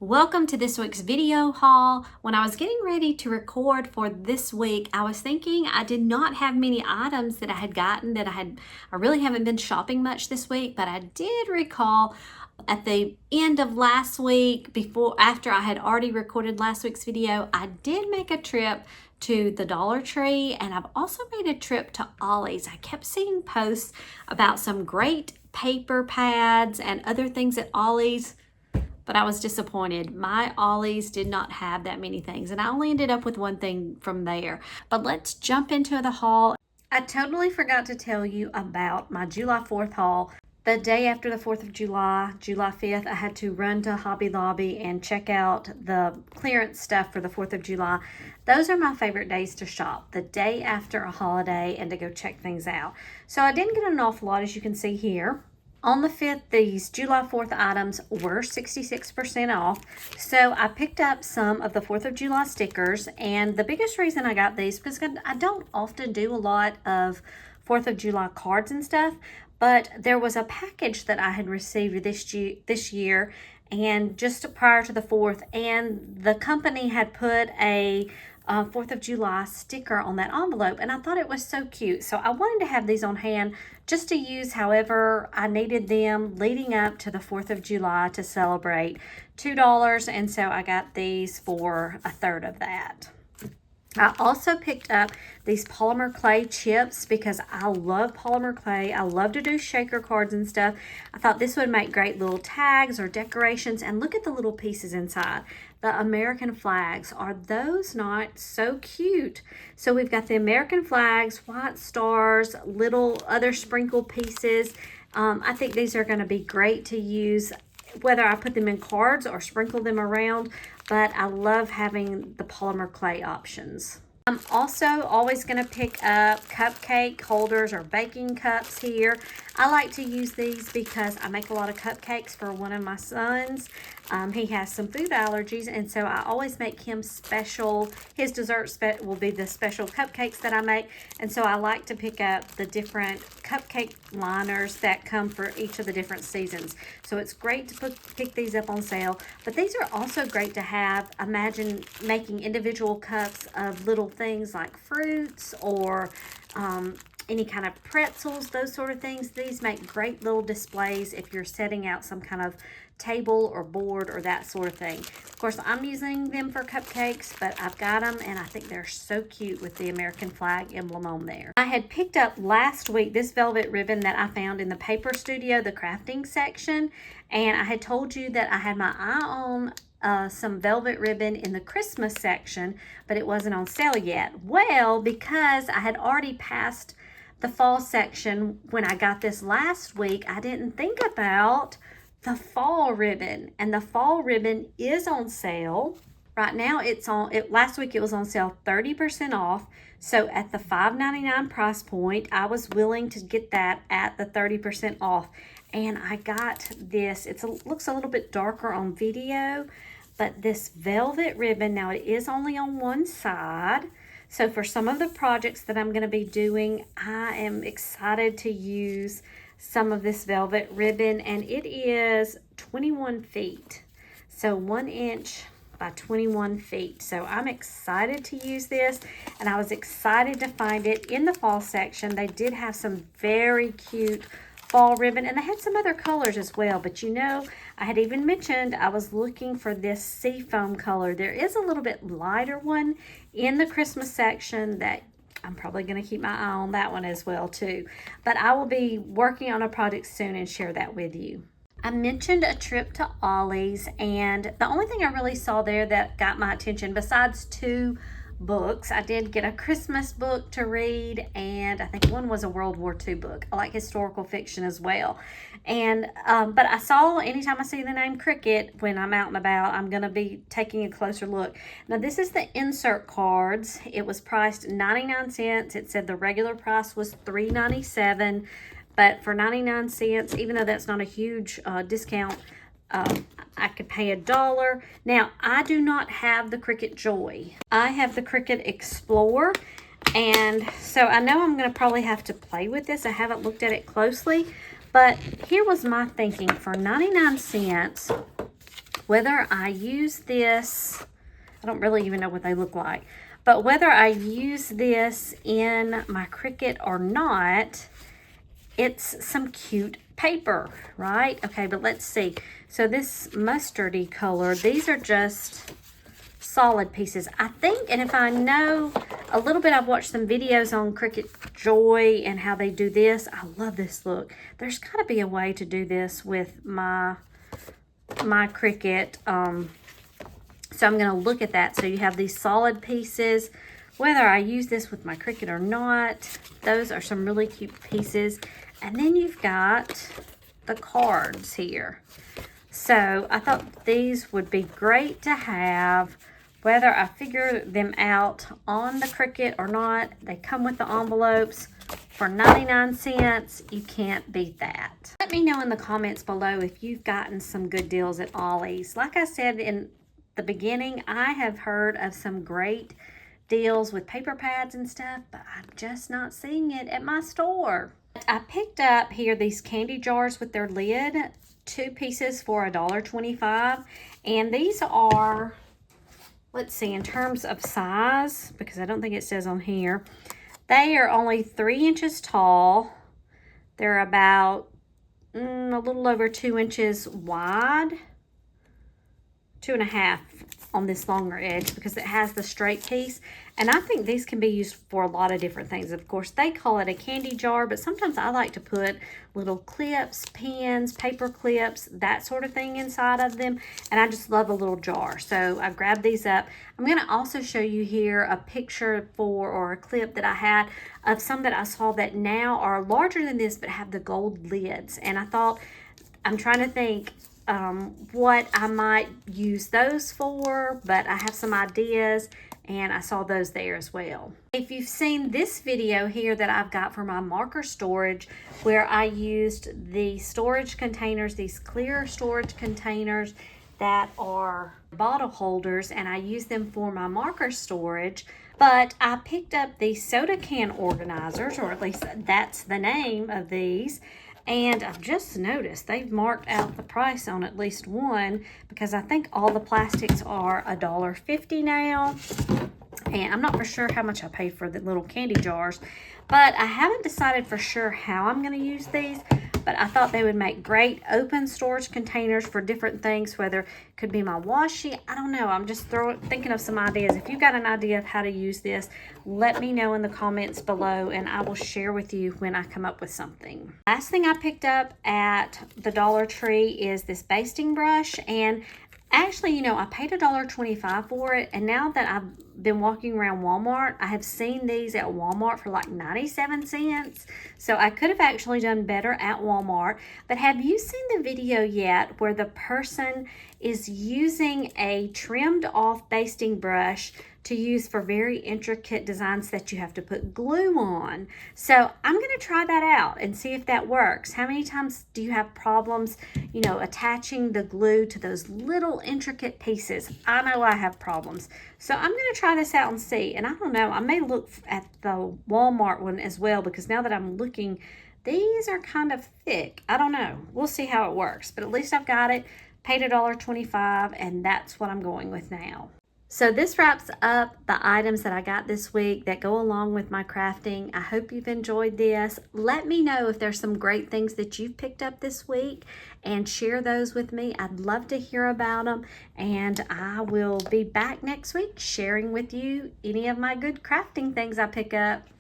Welcome to this week's video haul. When I was getting ready to record for this week, I was thinking I did not have many items that I had gotten I really haven't been shopping much this week, but I did recall at the end of last week, after I had already recorded last week's video, I did make a trip to the Dollar Tree, and I've also made a trip to Ollie's. I kept seeing posts about some great paper pads and other things at Ollie's, but I was disappointed. My Ollie's did not have that many things, and I only ended up with one thing from there. But let's jump into the haul. I totally forgot to tell you about my July 4th haul. The day after the 4th of July, July 5th, I had to run to Hobby Lobby and check out the clearance stuff for the 4th of July. Those are my favorite days to shop, the day after a holiday and to go check things out. So I didn't get an awful lot, as you can see here. On the 5th, these July 4th items were 66% off. So I picked up some of the 4th of July stickers, and the biggest reason I got these, because I don't often do a lot of 4th of July cards and stuff, but there was a package that I had received this year and just prior to the 4th, and the company had put a 4th of July sticker on that envelope, and I thought it was so cute. So I wanted to have these on hand just to use however I needed them leading up to the 4th of July to celebrate. $2, and so I got these for a third of that. I also picked up these polymer clay chips because I love polymer clay. I love to do shaker cards and stuff. I thought this would make great little tags or decorations, and look at the little pieces inside. The American flags, are those not so cute? So we've got the American flags, white stars, little other sprinkle pieces. I think these are going to be great to use whether I put them in cards or sprinkle them around, but I love having the polymer clay options. I'm also always going to pick up cupcake holders or baking cups here. I like to use these because I make a lot of cupcakes for one of my sons. He has some food allergies, and so I always make him special. His dessert will be the special cupcakes that I make, and so I like to pick up the different cupcake liners that come for each of the different seasons. So it's great to pick these up on sale, but these are also great to have. Imagine making individual cups of little things like fruits or any kind of pretzels, those sort of things. These make great little displays if you're setting out some kind of table or board or that sort of thing. Of course, I'm using them for cupcakes, but I've got them, and I think they're so cute with the American flag emblem on there. I had picked up last week this velvet ribbon that I found in the paper studio, the crafting section, and I had told you that I had my eye on some velvet ribbon in the Christmas section, but it wasn't on sale yet. Well, because I had already passed the fall section when I got this last week, I didn't think about the fall ribbon, and the fall ribbon is on sale right now. Last week it was on sale 30% off. So at the $5.99 price point, I was willing to get that at the 30% off, and I got this. Looks a little bit darker on video, but this velvet ribbon, now it is only on one side. So for some of the projects that I'm going to be doing, I am excited to use some of this velvet ribbon, and it is 21 feet. So 1 inch by 21 feet. So I'm excited to use this, and I was excited to find it in the fall section. They did have some very cute fall ribbon, and they had some other colors as well, but you know, I had even mentioned I was looking for this seafoam color. There is a little bit lighter one in the Christmas section that I'm probably going to keep my eye on that one as well too, but I will be working on a project soon and share that with you. I mentioned a trip to Ollie's, and the only thing I really saw there that got my attention, besides 2 books, I did get a Christmas book to read, and I think one was a World War II book. I like historical fiction as well. And but I saw, anytime I see the name Cricket when I'm out and about, I'm going to be taking a closer look. Now this is the insert cards. It was priced 99 cents. It said the regular price was $3.97, but for 99 cents, even though that's not a huge discount, I could pay $1. Now, I do not have the Cricut Joy. I have the Cricut Explorer, and so I know I'm going to probably have to play with this. I haven't looked at it closely, but here was my thinking. For 99 cents, whether I use this, I don't really even know what they look like, but whether I use this in my Cricut or not, it's some cute paper, right? Okay, but let's see. So this mustardy color, these are just solid pieces, I think. And if I know a little bit, I've watched some videos on Cricut Joy and how they do this. I love this look. There's got to be a way to do this with my Cricut. So I'm going to look at that. So you have these solid pieces, whether I use this with my Cricut or not. Those are some really cute pieces. And then you've got the cards here. So I thought these would be great to have, whether I figure them out on the Cricut or not. They come with the envelopes for 99 cents. You can't beat that. Let me know in the comments below if you've gotten some good deals at Ollie's. Like I said in the beginning, I have heard of some great deals with paper pads and stuff, but I'm just not seeing it at my store. I picked up here these candy jars with their lid, 2 pieces for $1.25, and these are, let's see, in terms of size, because I don't think it says on here, they are only 3 inches tall. They're about a little over 2 inches wide, 2.5 on this longer edge, because it has the straight piece. And I think these can be used for a lot of different things. Of course, they call it a candy jar, but sometimes I like to put little clips, pens, paper clips, that sort of thing inside of them. And I just love a little jar. So I grabbed these up. I'm going to also show you here a picture or a clip that I had of some that I saw that now are larger than this, but have the gold lids. And I thought, I'm trying to think what I might use those for, but I have some ideas, and I saw those there as well. If you've seen this video here that I've got for my marker storage, where I used the storage containers, these clear storage containers that are bottle holders, and I use them for my marker storage, but I picked up these soda can organizers, or at least that's the name of these. And I've just noticed they've marked out the price on at least one, because I think all the plastics are $1.50 now. And I'm not for sure how much I paid for the little candy jars, but I haven't decided for sure how I'm going to use these. But I thought they would make great open storage containers for different things, whether it could be my washi. I don't know. I'm just thinking of some ideas. If you've got an idea of how to use this, let me know in the comments below, and I will share with you when I come up with something. Last thing I picked up at the Dollar Tree is this basting brush. And actually, you know, I paid $1.25 for it, and now that I've been walking around Walmart, I have seen these at Walmart for like 97 cents. So I could have actually done better at Walmart. But have you seen the video yet where the person is using a trimmed off basting brush to use for very intricate designs that you have to put glue on? So I'm going to try that out and see if that works. How many times do you have problems, you know, attaching the glue to those little intricate pieces? I know I have problems. So I'm going to try this out and see. And I don't know, I may look at the Walmart one as well, because now that I'm looking, these are kind of thick. I don't know. We'll see how it works. But at least I've got it, paid $1.25, and that's what I'm going with now. So this wraps up the items that I got this week that go along with my crafting. I hope you've enjoyed this. Let me know if there's some great things that you've picked up this week, and share those with me. I'd love to hear about them, and I will be back next week sharing with you any of my good crafting things I pick up.